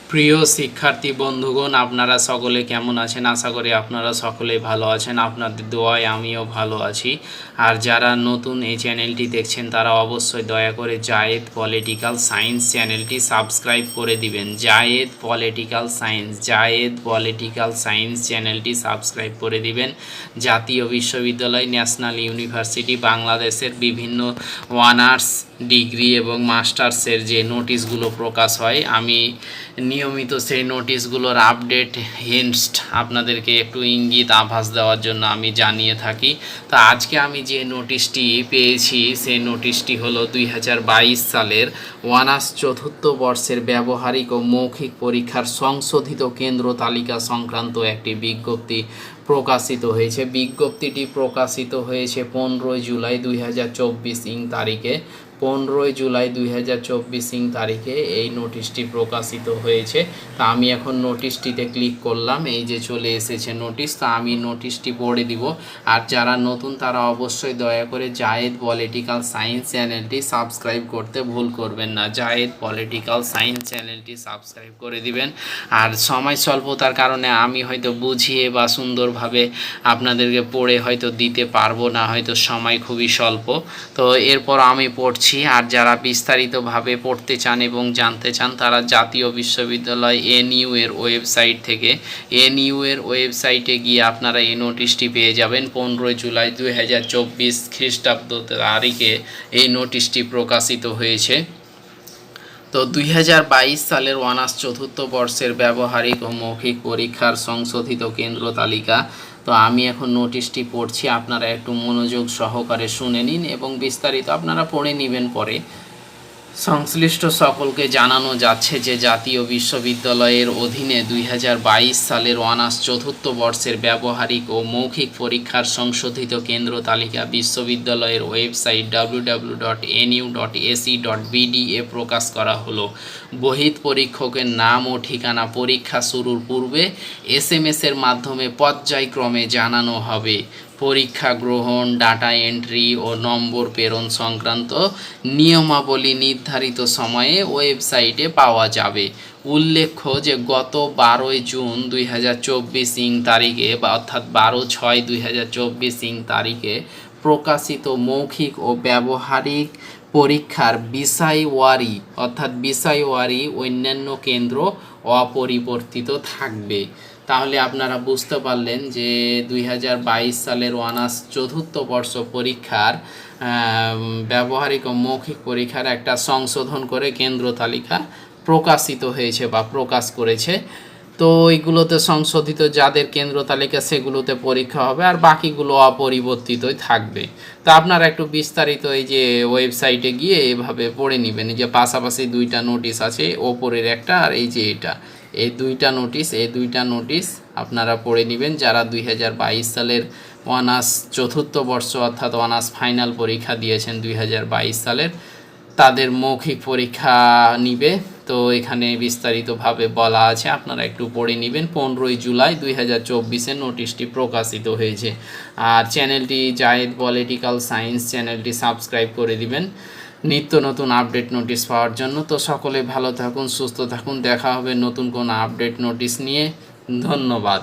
প্রিয় শিক্ষার্থী বন্ধুগণ, আপনারা সকলে কেমন আছেন? আশা করি আপনারা সকলেই ভালো আছেন। আপনাদের দোয়ায় আমিও ভালো আছি। আর যারা নতুন এই চ্যানেলটি দেখছেন তারা অবশ্যই দয়া করে জায়েদ পলিটিক্যাল সায়েন্স চ্যানেলটি সাবস্ক্রাইব করে দিবেন। জায়েদ পলিটিক্যাল সায়েন্স চ্যানেলটি সাবস্ক্রাইব করে দিবেন। জাতীয় বিশ্ববিদ্যালয়, ন্যাশনাল ইউনিভার্সিটি, বাংলাদেশের বিভিন্ন অনার্স, ডিগ্রি এবং মাস্টার্সের যে নোটিশগুলো প্রকাশ হয়, আমি নিয়মিত সেই নোটিশগুলোর আপডেট হিন্টস আপনাদেরকে একটু ইঙ্গিত আভাস দেওয়ার জন্য আমি জানিয়ে থাকি। তো আজকে আমি যে নোটিশটি পেয়েছি সেই নোটিশটি হলো 2022 সালের অনার্স চতুর্থ বর্ষের ব্যবহারিক ও মৌখিক পরীক্ষার সংশোধিত কেন্দ্র তালিকা সংক্রান্ত একটি বিজ্ঞপ্তি প্রকাশিত হয়েছে। বিজ্ঞপ্তিটি প্রকাশিত হয়েছে 15 জুলাই 2024 তারিখে। 15 জুলাই 2024 তারিখে এই নোটিশটি প্রকাশিত হয়েছে। তা আমি এখন নোটিশটিতে ক্লিক করলাম, এই যে চলে এসেছে নোটিশ। তা আমি নোটিশটি পড়ে দিব। আর যারা নতুন তারা অবশ্যই দয়া করে জায়েদ পলিটিক্যাল সায়েন্স চ্যানেলটি সাবস্ক্রাইব করতে ভুল করবেন না। জায়েদ পলিটিক্যাল সায়েন্স চ্যানেলটি সাবস্ক্রাইব করে দিবেন। আর সময় স্বল্পতার কারণে আমি হয়তো বুঝিয়ে বা সুন্দরভাবে আপনাদেরকে পড়ে হয়তো দিতে পারবো না, হয়তো সময় খুবই স্বল্প। তো এরপর আমি পড়ছি। আর যারা বিস্তারিতভাবে পড়তে চান এবং জানতে চান তারা জাতীয় বিশ্ববিদ্যালয় এনইউ এর ওয়েবসাইটে গিয়ে আপনারা এই নোটিশটি পেয়ে যাবেন। 15 জুলাই 2024 খ্রিস্টাব্দ তারিখে এই নোটিশটি প্রকাশিত হয়েছে। তো 2022 সালের অনার্স চতুর্থ বর্ষের ব্যবহারিক ও মৌখিক পরীক্ষার সংশোধিত কেন্দ্র তালিকা। তো আমি এখন নোটিশটি পড়ছি, আপনারা একটু মনোযোগ সহকারে শুনে নিন এবং বিস্তারিত আপনারা পড়ে নেবেন পরে। সংশ্লিষ্ট সকলকে জানানো যাচ্ছে যে জাতীয় বিশ্ববিদ্যালয়ের অধীনে 2022 সালের অনার্স চতুর্থ বর্ষের ব্যবহারিক ও মৌখিক পরীক্ষার সংশোধিত কেন্দ্র তালিকা বিশ্ববিদ্যালয়ের ওয়েবসাইট www.nu.ac.bd এ প্রকাশ করা হলো। বহিঃ পরীক্ষকের নাম ও ঠিকানা পরীক্ষা শুরুর পূর্বে SMS এর মাধ্যমে পর্যায়ক্রমে জানানো হবে। পরীক্ষা গ্রহণ, ডাটা এন্ট্রি ও নম্বর প্রেরণ সংক্রান্ত নিয়মাবলী নির্ধারিত সময়ে ওয়েবসাইটে পাওয়া যাবে। উল্লেখ্য যে গত 12 জুন 2024 তারিখে অর্থাৎ 12/6/2024 তারিখে প্রকাশিত মৌখিক ও ব্যবহারিক পরীক্ষার বিষয়ওয়ারি অন্যান্য কেন্দ্র অপরিবর্তিত থাকবে। তাহলে আপনারা বুঝতে পারলেন যে 2022 সালের অনার্স চতুর্থ বর্ষ পরীক্ষার ব্যবহারিক ও মৌখিক পরীক্ষার একটা সংশোধন করে কেন্দ্র তালিকা প্রকাশিত হয়েছে বা প্রকাশ করেছে। তো এইগুলোতে সংশোধিত যাদের কেন্দ্র তালিকা সেগুলোতে পরীক্ষা হবে, আর বাকিগুলো অপরিবর্তিতই থাকবে। তো আপনারা একটু বিস্তারিত এই যে ওয়েবসাইটে গিয়ে এভাবে পড়ে নেবেন। এই যে পাশাপাশি দুইটা নোটিশ আছে, ওপরের একটা আর এই যে এটা, এই দুইটা নোটিশ আপনারা পড়ে নেবেন। যারা 2022 সালের অনার্স চতুর্থ বর্ষ অর্থাৎ অনার্স ফাইনাল পরীক্ষা দিয়েছেন 2022 সালের, তাদের মৌখিক পরীক্ষা নিবে। তো এখানে বিস্তারিতভাবে বলা আছে, আপনারা একটু পড়ে নেবেন। 15 জুলাই 2024 নোটিশটি প্রকাশিত হয়েছে। আর চ্যানেলটি জায়েদ পলিটিক্যাল সায়েন্স চ্যানেলটি সাবস্ক্রাইব করে দিবেন নিত্য নতুন আপডেট নোটিশ পাওয়ার জন্য। তো সকলে ভালো থাকুন, সুস্থ থাকুন, দেখা হবে নতুন কোনো আপডেট নোটিশ নিয়ে। ধন্যবাদ।